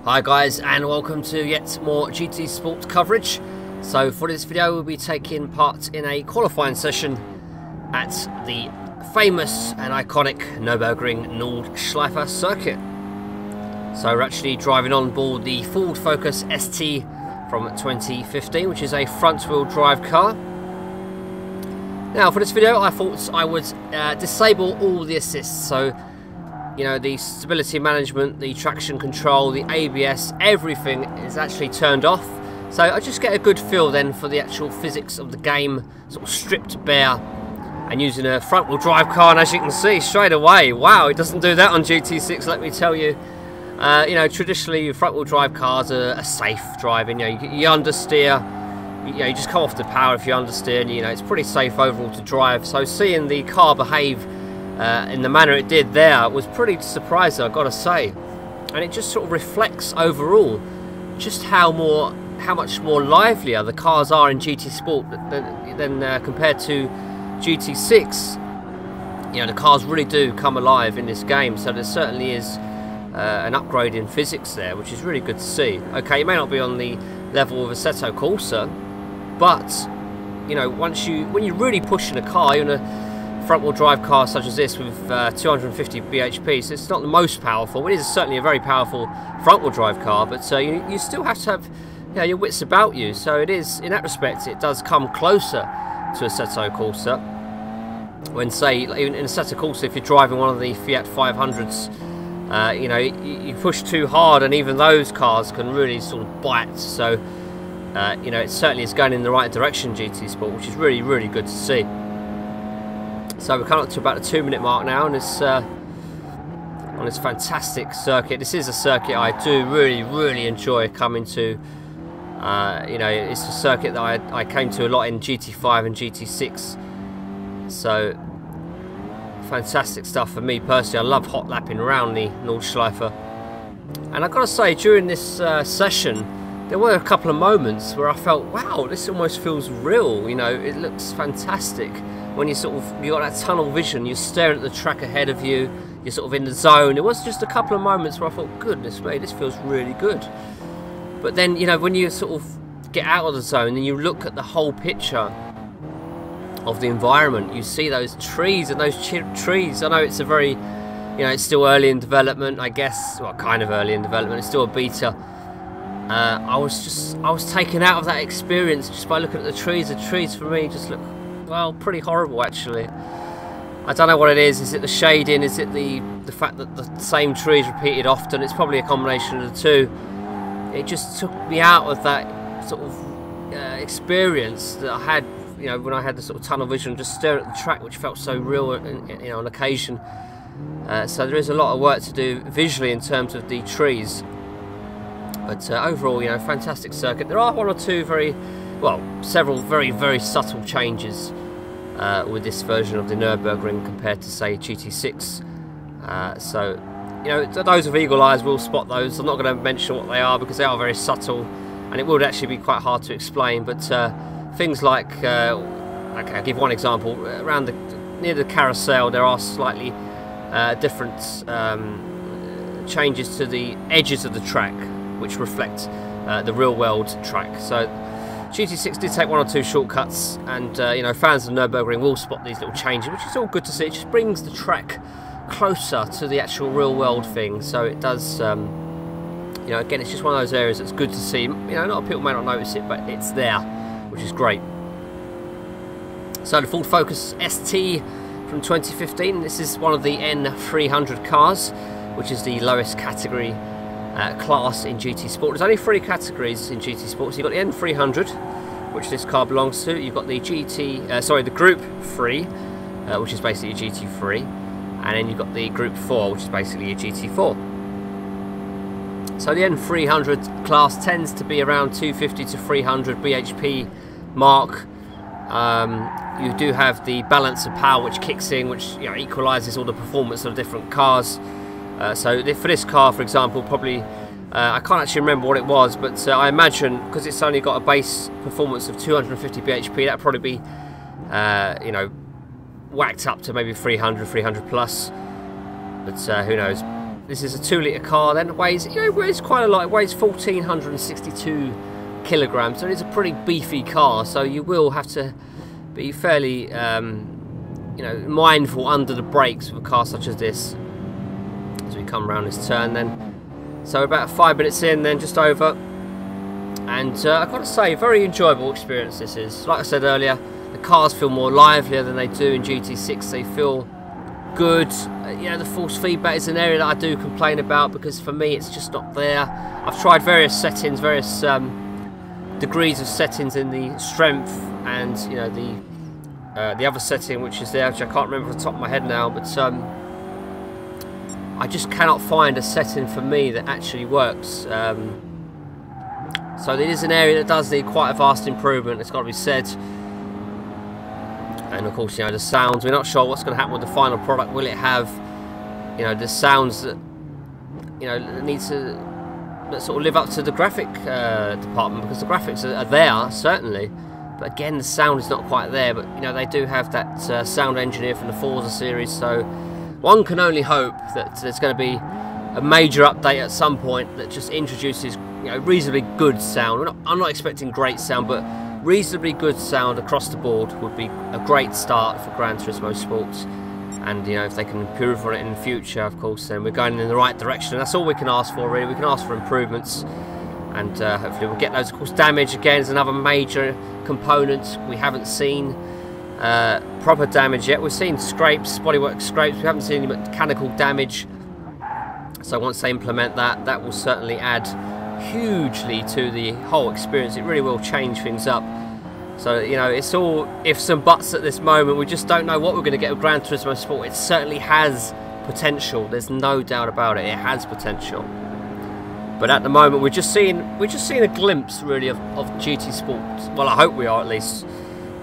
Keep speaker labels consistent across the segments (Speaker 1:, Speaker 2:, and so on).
Speaker 1: Hi guys, and welcome to yet more GT Sport coverage. So for this video we'll be taking part in a qualifying session at the famous and iconic Nürburgring Nordschleife circuit. So we're actually driving on board the Ford Focus ST from 2015, which is a front wheel drive car. Now for this video I thought I would disable all the assists, so you know, the stability management, the traction control, the ABS, everything is actually turned off. So I just get a good feel then for the actual physics of the game, sort of stripped bare and using a front wheel drive car. And as you can see straight away, wow, it doesn't do that on GT6, let me tell you. You know, traditionally front wheel drive cars are safe driving. You know, you understeer, you know, you just come off the power if you understeer, and you know, it's pretty safe overall to drive. So seeing the car behave in the manner it did there was pretty surprising, I've got to say. And it just sort of reflects overall just how much more livelier the cars are in GT Sport than compared to GT6. You know, the cars really do come alive in this game, so there certainly is an upgrade in physics there, which is really good to see. Okay, it may not be on the level of Assetto Corsa, but you know, when you're really pushing a car, you're in a front-wheel drive car such as this with 250 bhp, so it's not the most powerful. It is certainly a very powerful front-wheel drive car, but you still have to have, you know, your wits about you. So it is, in that respect, it does come closer to Assetto Corsa. When, say, even in Assetto Corsa, if you're driving one of the Fiat 500s, you know, you push too hard, and even those cars can really sort of bite. So, you know, it certainly is going in the right direction, GT Sport, which is really, really good to see. So we're coming up to about the 2-minute mark now on this fantastic circuit. This is a circuit I do really enjoy coming to. You know, it's a circuit that I came to a lot in GT5 and GT6. So fantastic stuff for me personally. I love hot lapping around the Nordschleife. And I've got to say, during this session, there were a couple of moments where I felt, wow, this almost feels real. You know, it looks fantastic. When you got that tunnel vision, you're staring at the track ahead of you, you're sort of in the zone. It was just a couple of moments where I thought, goodness me, this feels really good. But then, you know, when you sort of get out of the zone and you look at the whole picture of the environment, you see those trees and those trees. I know it's a very, you know, it's still early in development, I guess. Well, kind of early in development. It's still a beta. I was taken out of that experience just by looking at the trees. The trees for me just look, well, pretty horrible actually. I don't know what it is. Is it the shading? Is it the fact that the same tree is repeated often? It's probably a combination of the two. It just took me out of that sort of experience that I had, you know, when I had the sort of tunnel vision, just staring at the track, which felt so real, you know, on occasion. So there is a lot of work to do visually in terms of the trees. But overall, you know, fantastic circuit. There are one or two several very subtle changes with this version of the Nürburgring compared to, say, GT6. So, you know, those with eagle eyes will spot those. I'm not going to mention what they are because they are very subtle, and it would actually be quite hard to explain. But things like, okay, I'll give one example. Near the carousel, there are slightly different changes to the edges of the track, which reflect the real-world track. So GT6 did take one or two shortcuts, and you know, fans of Nürburgring will spot these little changes, which is all good to see. It just brings the track closer to the actual real-world thing. So it does, you know, again, it's just one of those areas that's good to see. You know, a lot of people may not notice it, but it's there, which is great. So the Ford Focus ST from 2015. This is one of the N300 cars, which is the lowest category class in GT Sport. There's only 3 categories in GT Sport. So you've got the N300, which this car belongs to. You've got the the Group 3, which is basically a GT3, and then you've got the Group 4, which is basically a GT4. So the N300 class tends to be around 250 to 300 bhp mark. You do have the balance of power which kicks in, which, you know, equalises all the performance of different cars. So for this car, for example, probably, I can't actually remember what it was, but I imagine, because it's only got a base performance of 250 bhp, that'd probably be, you know, whacked up to maybe 300 plus. But who knows? this is a 2-litre car. Then it weighs, you know, it weighs quite a lot. It weighs 1,462 kilograms. So it is a pretty beefy car. So you will have to be fairly, you know, mindful under the brakes with a car such as this. As we come around this turn, then. So about 5 minutes in, then just over. And I've got to say, very enjoyable experience this is. Like I said earlier, the cars feel more livelier than they do in GT6. They feel good. You know, the force feedback is an area that I do complain about because for me it's just not there. I've tried various settings, various degrees of settings in the strength and, you know, the other setting which is there, which I can't remember off the top of my head now, but I just cannot find a setting for me that actually works. So it is an area that does need quite a vast improvement, it's got to be said. And of course, you know, the sounds, we're not sure what's going to happen with the final product. Will it have, you know, the sounds that, you know, need to sort of live up to the graphic department, because the graphics are there, certainly. But again, the sound is not quite there. But, you know, they do have that sound engineer from the Forza series, so one can only hope that there's going to be a major update at some point that just introduces, you know, reasonably good sound. I'm not expecting great sound, but reasonably good sound across the board would be a great start for Gran Turismo Sports. And, you know, if they can improve on it in the future, of course, then we're going in the right direction. That's all we can ask for, really. We can ask for improvements, and hopefully we'll get those. Of course, damage again is another major component. We haven't seen proper damage yet. We've seen scrapes, bodywork scrapes. We haven't seen any mechanical damage. So once they implement that, that will certainly add hugely to the whole experience. It really will change things up. So, you know, it's all ifs and buts at this moment. We just don't know what we're going to get with Gran Turismo Sport. It certainly has potential. There's no doubt about it. It has potential. But at the moment, we're just seeing a glimpse, really, of GT Sports. Well, I hope we are, at least.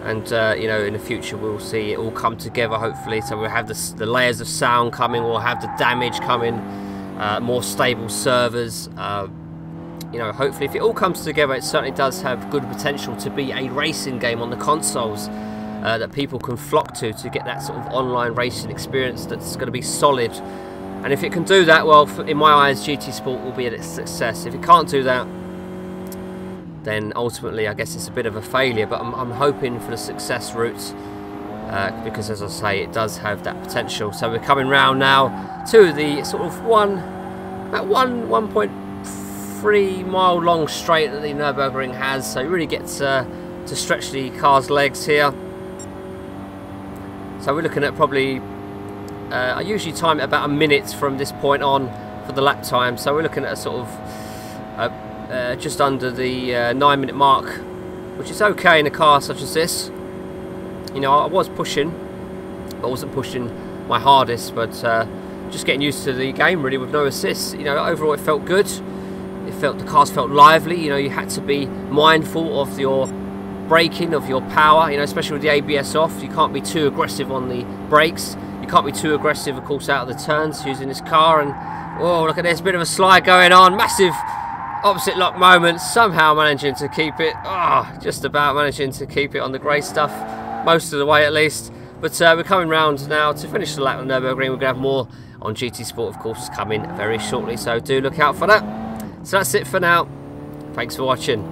Speaker 1: And you know, in the future, we'll see it all come together. Hopefully, so we'll have the layers of sound coming. We'll have the damage coming. More stable servers. You know, hopefully if it all comes together, it certainly does have good potential to be a racing game on the consoles that people can flock to get that sort of online racing experience that's going to be solid. And if it can do that, well, in my eyes, GT Sport will be a success. If it can't do that, then ultimately I guess it's a bit of a failure, but I'm hoping for the success route, because as I say, it does have that potential. So we're coming round now to the sort of about 1.3 mile long straight that the Nürburgring has, so you really get to stretch the car's legs here. So we're looking at probably, I usually time it about a minute from this point on for the lap time, so we're looking at a sort of just under the 9-minute mark, which is okay in a car such as this. You know, I was pushing, but I wasn't pushing my hardest, but just getting used to the game really with no assists. You know, overall it felt good. The cars felt lively. You know, you had to be mindful of your braking, of your power, you know, especially with the ABS off. You can't be too aggressive on the brakes. You can't be too aggressive, of course, out of the turns using this car. And oh, look at this, bit of a slide going on, massive opposite lock moment, somehow managing to keep it, just about managing to keep it on the grey stuff, most of the way at least. But we're coming round now to finish the lap on Nürburgring. We're going to have more on GT Sport, of course, coming very shortly, so do look out for that. So that's it for now. Thanks for watching.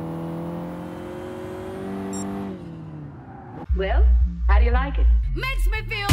Speaker 2: Well, how do you like it?
Speaker 3: Makes me feel